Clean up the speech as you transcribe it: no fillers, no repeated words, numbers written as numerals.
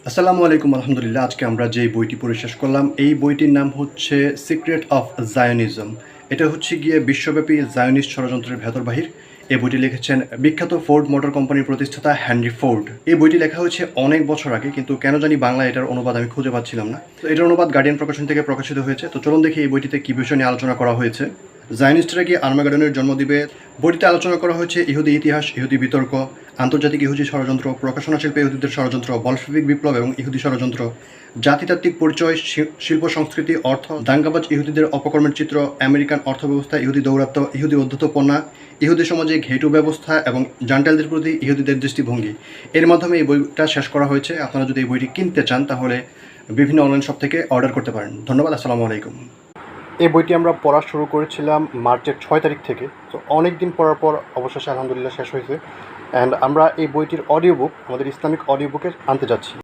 আসসালামু আলাইকুম আলহামদুলিল্লাহ। আজকে আমরা যেই বইটি পড়ে শেষ করলাম, এই বইটির নাম হচ্ছে সিক্রেট অফ জায়নিজম। এটা হচ্ছে গিয়ে বিশ্বব্যাপী জায়নিস্ট ষড়যন্ত্রের ভেতর বাহির। এই বইটি লিখেছেন বিখ্যাত ফোর্ড মোটর কোম্পানির প্রতিষ্ঠাতা হেনরি ফোর্ড। এই বইটি লেখা হয়েছে অনেক বছর আগে, কিন্তু কেন জানি বাংলা এটার অনুবাদ আমি খুঁজে পাচ্ছিলাম না। তো এটার অনুবাদ গার্ডিয়ান প্রকাশন থেকে প্রকাশিত হয়েছে। তো চলুন দেখি এই বইটিতে কী বিষয় নিয়ে আলোচনা করা হয়েছে। জায়নিস্টরা কি আর্মাগেডনের জন্ম দিবে? বইটিতে আলোচনা করা হয়েছে ইহুদি ইতিহাস, ইহুদি বিতর্ক, আন্তর্জাতিক ইহুদি ষড়যন্ত্র, প্রকাশনা শিল্পে ইহুদিদের ষড়যন্ত্র, বলশেভিক বিপ্লব এবং ইহুদি ষড়যন্ত্র, জাতিতাত্ত্বিক পরিচয়, শিল্প সংস্কৃতি, অর্থ, দাঙ্গাবাজ ইহুদিদের অপকর্মের চিত্র, আমেরিকান অর্থব্যবস্থা, ইহুদি দৌরাত্ম্য, ইহুদি উদ্ধতপনা, ইহুদি সমাজে ঘেটু ব্যবস্থা এবং জান্টাইলদের প্রতি ইহুদিদের দৃষ্টিভঙ্গি। এর মাধ্যমে এই বইটা শেষ করা হয়েছে। আপনারা যদি এই বইটি কিনতে চান তাহলে বিভিন্ন অনলাইন শপ থেকে অর্ডার করতে পারেন। ধন্যবাদ। আসসালামু আলাইকুম। এই বইটি আমরা পড়া শুরু করেছিলাম মার্চের 6 তারিখ থেকে। তো অনেক দিন পড়ার পর অবশেষে আলহামদুলিল্লাহ শেষ হয়েছে। অ্যান্ড আমরা এই বইটির অডিও বুক আমাদের ইসলামিক অডিও বুকে আনতে যাচ্ছি।